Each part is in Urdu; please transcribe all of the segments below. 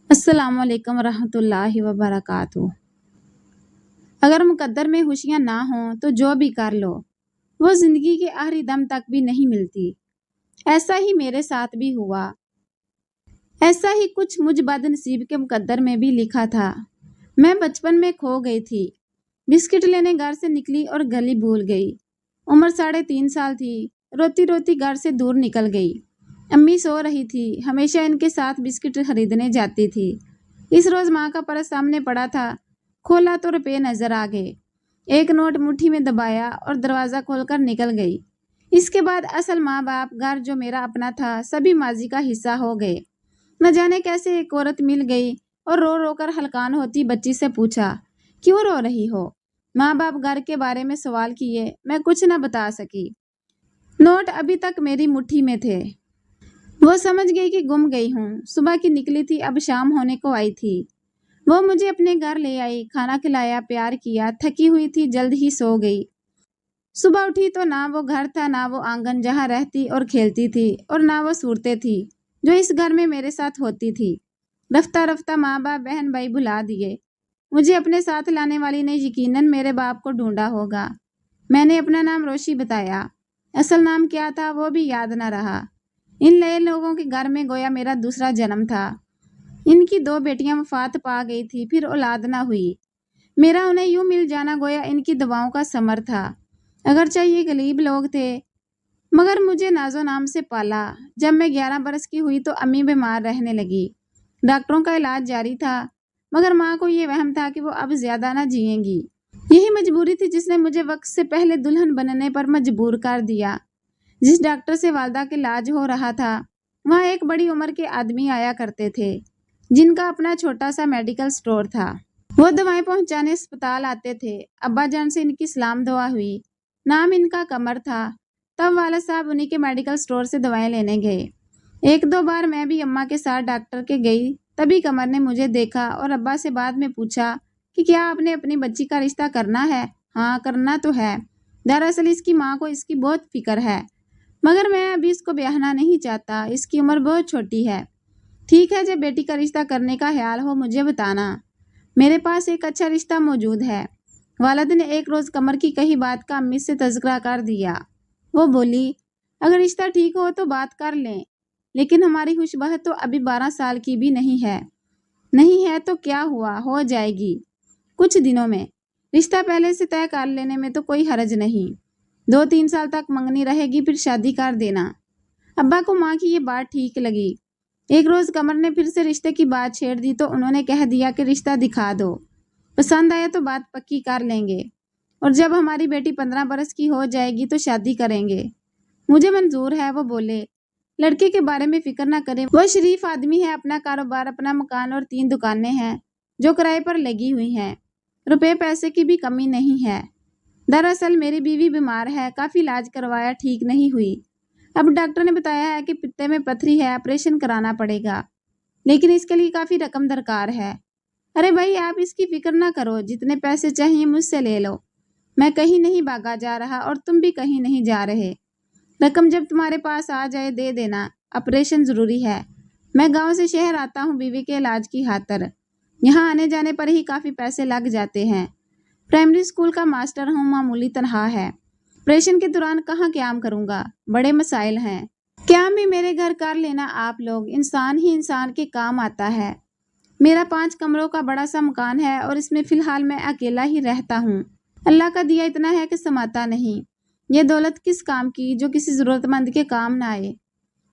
السلام علیکم ورحمۃ اللہ وبرکاتہ۔ اگر مقدر میں خوشیاں نہ ہوں تو جو بھی کر لو وہ زندگی کے آخری دم تک بھی نہیں ملتی۔ ایسا ہی میرے ساتھ بھی ہوا۔ ایسا ہی کچھ مجھ بد نصیب کے مقدر میں بھی لکھا تھا۔ میں بچپن میں کھو گئی تھی۔ بسکٹ لینے گھر سے نکلی اور گلی بھول گئی۔ عمر 3.5 سال تھی۔ روتی روتی گھر سے دور نکل گئی۔ امی سو رہی تھی۔ ہمیشہ ان کے ساتھ بسکٹ خریدنے جاتی تھی۔ اس روز ماں کا پرس سامنے پڑا تھا۔ کھولا تو روپے نظر آ گئے۔ ایک نوٹ مٹھی میں دبایا اور دروازہ کھول کر نکل گئی۔ اس کے بعد اصل ماں باپ، گھر جو میرا اپنا تھا، سبھی ماضی کا حصہ ہو گئے۔ نہ جانے کیسے ایک عورت مل گئی اور رو رو کر ہلکان ہوتی بچی سے پوچھا، کیوں رو رہی ہو؟ ماں باپ گھر کے بارے میں سوال کیے۔ میں کچھ نہ بتا سکی۔ نوٹ ابھی تک میری مٹھی میں تھے۔ وہ سمجھ گئی کہ گم گئی ہوں۔ صبح کی نکلی تھی، اب شام ہونے کو آئی تھی۔ وہ مجھے اپنے گھر لے آئی، کھانا کھلایا، پیار کیا۔ تھکی ہوئی تھی، جلد ہی سو گئی۔ صبح اٹھی تو نہ وہ گھر تھا، نہ وہ آنگن جہاں رہتی اور کھیلتی تھی، اور نہ وہ صورتیں تھی جو اس گھر میں میرے ساتھ ہوتی تھی۔ رفتہ رفتہ ماں باپ، بہن بھائی بھلا دیے۔ مجھے اپنے ساتھ لانے والی نے یقیناً میرے باپ کو ڈھونڈا ہوگا۔ میں نے اپنا نام روشی بتایا۔ اصل نام کیا تھا وہ بھی یاد نہ رہا۔ ان نئے لوگوں کے گھر میں گویا میرا دوسرا جنم تھا۔ ان کی 2 بیٹیاں وفات پا گئی تھی، پھر اولاد نہ ہوئی۔ میرا انہیں یوں مل جانا گویا ان کی دعاؤں کا ثمر تھا۔ اگرچہ یہ غریب لوگ تھے مگر مجھے ناز و نام سے پالا۔ جب میں 11 برس کی ہوئی تو امی بیمار رہنے لگی۔ ڈاکٹروں کا علاج جاری تھا مگر ماں کو یہ وہم تھا کہ وہ اب زیادہ نہ جئیں گی۔ یہی مجبوری تھی جس نے مجھے وقت سے پہلے دلہن بننے پر مجبور کر دیا۔ جس ڈاکٹر سے والدہ کے علاج ہو رہا تھا وہاں ایک بڑی عمر کے آدمی آیا کرتے تھے جن کا اپنا چھوٹا سا میڈیکل سٹور تھا۔ وہ دوائیں پہنچانے اسپتال آتے تھے۔ ابا جان سے ان کی سلام دعا ہوئی۔ نام ان کا قمر تھا۔ تب والد صاحب انہی کے میڈیکل سٹور سے دوائیں لینے گئے۔ 1-2 بار میں بھی اماں کے ساتھ ڈاکٹر کے گئی، تبھی قمر نے مجھے دیکھا اور ابا سے بعد میں پوچھا کہ کیا آپ نے اپنی بچی کا رشتہ کرنا ہے؟ ہاں کرنا تو ہے۔ دراصل اس کی ماں کو اس کی بہت فکر ہے مگر میں ابھی اس کو بیاہنا نہیں چاہتا، اس کی عمر بہت چھوٹی ہے۔ ٹھیک ہے، جب بیٹی کا رشتہ کرنے کا خیال ہو مجھے بتانا، میرے پاس ایک اچھا رشتہ موجود ہے۔ والد نے ایک روز قمر کی کہی بات کا امی سے تذکرہ کر دیا۔ وہ بولی، اگر رشتہ ٹھیک ہو تو بات کر لیں، لیکن ہماری خوش بہت تو ابھی 12 سال کی بھی نہیں ہے۔ نہیں ہے تو کیا ہوا، ہو جائے گی کچھ دنوں میں۔ رشتہ پہلے سے طے کر لینے میں تو کوئی حرج نہیں۔ 2-3 سال تک منگنی رہے گی، پھر شادی کر دینا۔ ابا کو ماں کی یہ بات ٹھیک لگی۔ ایک روز قمر نے پھر سے رشتے کی بات چھیڑ دی تو انہوں نے کہہ دیا کہ رشتہ دکھا دو، پسند آیا تو بات پکی کر لیں گے، اور جب ہماری بیٹی 15 برس کی ہو جائے گی تو شادی کریں گے۔ مجھے منظور ہے، وہ بولے۔ لڑکے کے بارے میں فکر نہ کریں، وہ شریف آدمی ہے، اپنا کاروبار، اپنا مکان اور 3 دکانیں ہیں جو کرائے پر لگی ہوئی ہیں۔ روپے پیسے کی بھی کمی نہیں ہے۔ دراصل میری بیوی بیمار ہے، کافی علاج کروایا، ٹھیک نہیں ہوئی۔ اب ڈاکٹر نے بتایا ہے کہ پتے میں پتھری ہے، آپریشن کرانا پڑے گا، لیکن اس کے لیے کافی رقم درکار ہے۔ ارے بھائی، آپ اس کی فکر نہ کرو، جتنے پیسے چاہیے مجھ سے لے لو۔ میں کہیں نہیں بھاگا جا رہا اور تم بھی کہیں نہیں جا رہے۔ رقم جب تمہارے پاس آ جائے دے دینا، آپریشن ضروری ہے۔ میں گاؤں سے شہر آتا ہوں بیوی کے علاج کی خاطر۔ یہاں آنے جانے پر ہی کافی پیسے لگ جاتے ہیں۔ پرائمری اسکول کا ماسٹر ہوں، معمولی تنخواہ ہے۔ آپریشن کے دوران کہاں قیام کروں گا، بڑے مسائل ہیں۔ قیام بھی میرے گھر کر لینا آپ لوگ، انسان ہی انسان کے کام آتا ہے۔ میرا 5 کمروں کا بڑا سا مکان ہے اور اس میں فی الحال میں اکیلا ہی رہتا ہوں۔ اللہ کا دیا اتنا ہے کہ سماتا نہیں۔ یہ دولت کس کام کی جو کسی ضرورت مند کے کام نہ آئے۔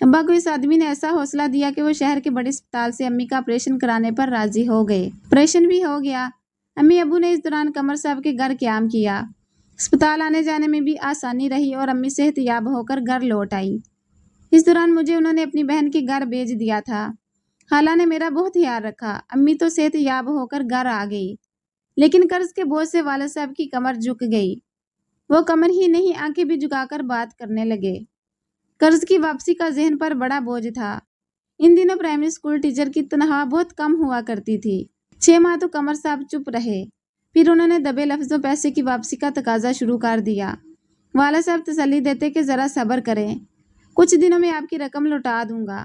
ابا کو اس آدمی نے ایسا حوصلہ دیا کہ وہ شہر کے بڑے اسپتال سے امی کا آپریشن کرانے پر راضی ہو گئے۔ آپریشن بھی ہو گیا۔ امی ابو نے اس دوران قمر صاحب کے گھر قیام کیا۔ اسپتال آنے جانے میں بھی آسانی رہی اور امی صحت یاب ہو کر گھر لوٹ آئی۔ اس دوران مجھے انہوں نے اپنی بہن کے گھر بھیج دیا تھا۔ خالہ نے میرا بہت خیال رکھا۔ امی تو صحت یاب ہو کر گھر آ گئی، لیکن قرض کے بوجھ سے والد صاحب کی کمر جھک گئی۔ وہ کمر ہی نہیں، آنکھیں بھی جھکا کر بات کرنے لگے۔ قرض کی واپسی کا ذہن پر بڑا بوجھ تھا۔ ان دنوں پرائمری اسکول ٹیچر کی تنخواہ بہت کم ہوا کرتی تھی۔ 6 ماہ تو قمر صاحب چپ رہے، پھر انہوں نے دبے لفظوں پیسے کی واپسی کا تقاضا شروع کر دیا۔ والد صاحب تسلی دیتے کہ ذرا صبر کریں، کچھ دنوں میں آپ کی رقم لوٹا دوں گا۔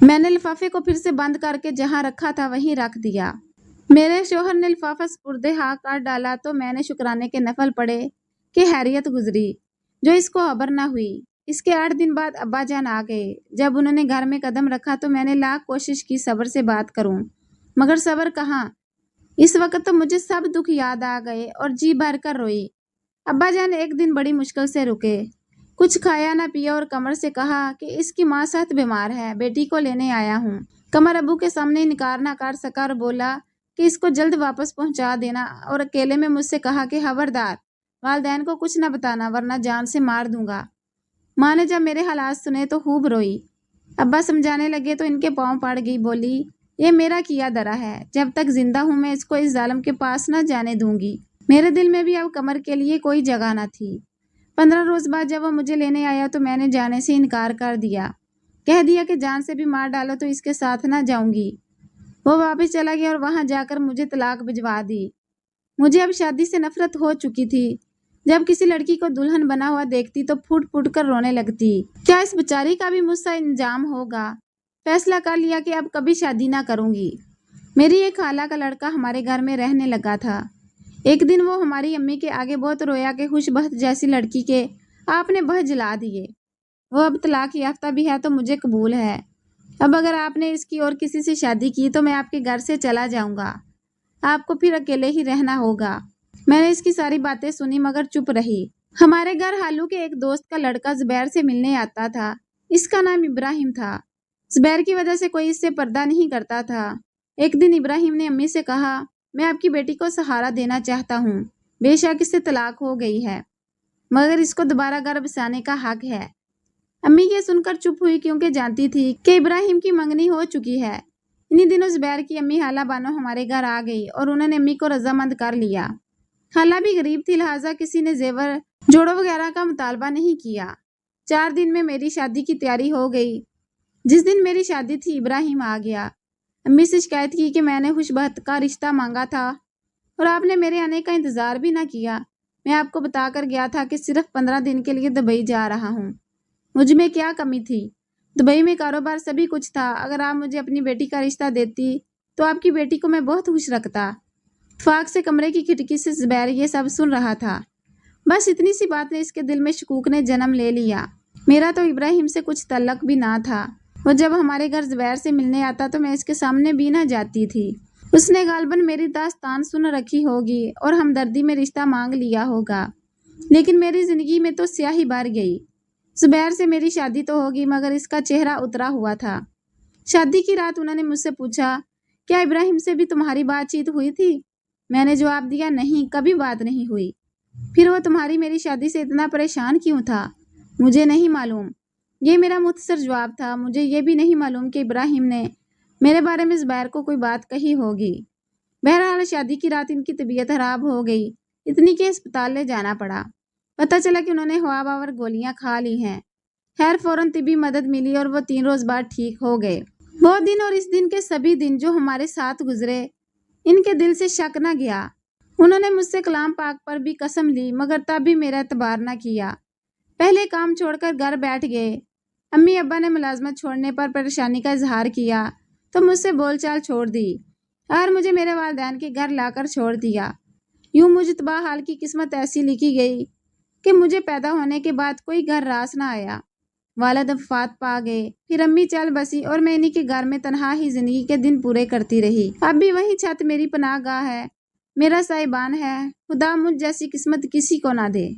میں نے لفافے کو پھر سے بند کر کے جہاں رکھا تھا وہیں رکھ دیا۔ میرے شوہر نے لفافہ سپرد حق کر ڈالا تو میں نے شکرانے کے نفل پڑھے کہ خیریت گزری، جو اس کو خبر نہ ہوئی۔ اس کے 8 دن بعد ابا جان آ گئے۔ جب انہوں نے گھر میں قدم رکھا تو میں نے لاکھ کوشش کی صبر سے بات کروں، مگر صبر کہاں۔ اس وقت تو مجھے سب دکھ یاد آ گئے اور جی بھر کر روئی۔ ابا جان ایک دن بڑی مشکل سے رکے، کچھ کھایا نہ پیا اور قمر سے کہا کہ اس کی ماں سخت بیمار ہے، بیٹی کو لینے آیا ہوں۔ قمر ابو کے سامنے انکار نہ کر سکا اور بولا کہ اس کو جلد واپس پہنچا دینا، اور اکیلے میں مجھ سے کہا کہ خبردار والدین کو کچھ نہ بتانا ورنہ جان سے مار دوں گا۔ ماں نے جب میرے حالات سنے تو خوب روئی۔ ابا سمجھانے لگے تو ان کے پاؤں پڑ گئی، بولی یہ میرا کیا درا ہے، جب تک زندہ ہوں میں اس کو اس ظالم کے پاس نہ جانے دوں گی۔ میرے دل میں بھی اب قمر کے لیے کوئی جگہ نہ تھی۔ 15 روز بعد جب وہ مجھے لینے آیا تو میں نے جانے سے انکار کر دیا، کہہ دیا کہ جان سے بھی مار ڈالو تو اس کے ساتھ نہ جاؤں گی۔ وہ واپس چلا گیا اور وہاں جا کر مجھے طلاق بھجوا دی۔ مجھے اب شادی سے نفرت ہو چکی تھی۔ جب کسی لڑکی کو دلہن بنا ہوا دیکھتی تو پھوٹ پھوٹ کر رونے لگتی۔ کیا اس بیچاری کا بھی مجھ سے انجام ہوگا؟ فیصلہ کر لیا کہ اب کبھی شادی نہ کروں گی۔ میری ایک خالہ کا لڑکا ہمارے گھر میں رہنے لگا تھا۔ ایک دن وہ ہماری امی کے آگے بہت رویا کہ خوش بخت جیسی لڑکی کے آپ نے بہہ جلا دیے۔ وہ اب طلاق یافتہ بھی ہے تو مجھے قبول ہے۔ اب اگر آپ نے اس کی اور کسی سے شادی کی تو میں آپ کے گھر سے چلا جاؤں گا، آپ کو پھر اکیلے ہی رہنا ہوگا۔ میں نے اس کی ساری باتیں سنی مگر چپ رہی۔ ہمارے گھر حالو کے ایک دوست کا لڑکا زبیر سے ملنے آتا تھا۔ اس کا نام ابراہیم تھا۔ زبیر کی وجہ سے کوئی اس سے پردہ نہیں کرتا تھا۔ ایک دن ابراہیم نے امی سے کہا میں آپ کی بیٹی کو سہارا دینا چاہتا ہوں، بے شک اس سے طلاق ہو گئی ہے مگر اس کو دوبارہ گھر بسانے کا حق ہے۔ امی یہ سن کر چپ ہوئی کیونکہ جانتی تھی کہ ابراہیم کی منگنی ہو چکی ہے۔ انہی دنوں زبیر کی امی خالہ بانو ہمارے گھر آ گئی اور انہوں نے امی کو رضامند کر لیا۔ خالہ بھی غریب تھی لہٰذا کسی نے زیور جوڑوں وغیرہ کا مطالبہ نہیں کیا۔ 4 دن میں میری شادی کی تیاری ہو گئی۔ جس دن میری شادی تھی ابراہیم آ گیا۔ امی سے شکایت کی کہ میں نے خوش بخت کا رشتہ مانگا تھا اور آپ نے میرے آنے کا انتظار بھی نہ کیا۔ میں آپ کو بتا کر گیا تھا کہ صرف 15 دن کے لیے دبئی جا رہا ہوں۔ مجھ میں کیا کمی تھی؟ دبئی میں کاروبار سبھی کچھ تھا۔ اگر آپ مجھے اپنی بیٹی کا رشتہ دیتی تو آپ کی بیٹی کو میں بہت خوش رکھتا۔ اتفاق سے کمرے کی کھڑکی سے زبیر یہ سب سن رہا تھا۔ بس اتنی سی بات نے اس کے دل میں شکوک نے جنم لے لیا۔ میرا تو ابراہیم سے کچھ تعلق بھی نہ تھا۔ وہ جب ہمارے گھر زبیر سے ملنے آتا تو میں اس کے سامنے بھی نہ جاتی تھی۔ اس نے غالباً میری داستان سن رکھی ہوگی اور ہمدردی میں رشتہ مانگ لیا ہوگا، لیکن میری زندگی میں تو سیاہی بھر گئی۔ زبیر سے میری شادی تو ہوگی مگر اس کا چہرہ اترا ہوا تھا۔ شادی کی رات انہوں نے مجھ سے پوچھا کیا ابراہیم سے بھی تمہاری بات چیت ہوئی تھی؟ میں نے جواب دیا نہیں، کبھی بات نہیں ہوئی۔ پھر وہ تمہاری میری شادی سے اتنا پریشان کیوں تھا؟ مجھے نہیں معلوم۔ یہ میرا مختصر جواب تھا۔ مجھے یہ بھی نہیں معلوم کہ ابراہیم نے میرے بارے میں زبیر کو کوئی بات کہی ہوگی۔ بہرحال شادی کی رات ان کی طبیعت خراب ہو گئی، اتنی کہ اسپتال لے جانا پڑا۔ پتہ چلا کہ انہوں نے ہوا باور گولیاں کھا لی ہیں۔ خیر فوراً طبی مدد ملی اور وہ 3 روز بعد ٹھیک ہو گئے۔ وہ دن اور اس دن کے سبھی دن جو ہمارے ساتھ گزرے ان کے دل سے شک نہ گیا۔ انہوں نے مجھ سے کلام پاک پر بھی قسم لی مگر تب بھی میرا اعتبار نہ کیا۔ پہلے کام چھوڑ کر گھر بیٹھ گئے۔ امی ابا نے ملازمت چھوڑنے پر پریشانی کا اظہار کیا تو مجھ سے بول چال چھوڑ دی اور مجھے میرے والدین کے گھر لا کر چھوڑ دیا۔ یوں مجھ تباہ حال کی قسمت ایسی لکھی گئی کہ مجھے پیدا ہونے کے بعد کوئی گھر راس نہ آیا۔ والد وفات پا گئے، پھر امی چل بسی اور میں انہی کے گھر میں تنہا ہی زندگی کے دن پورے کرتی رہی۔ اب بھی وہی چھت میری پناہ گاہ ہے، میرا سائبان ہے۔ خدا مجھ جیسی قسمت کسی کو نہ دے۔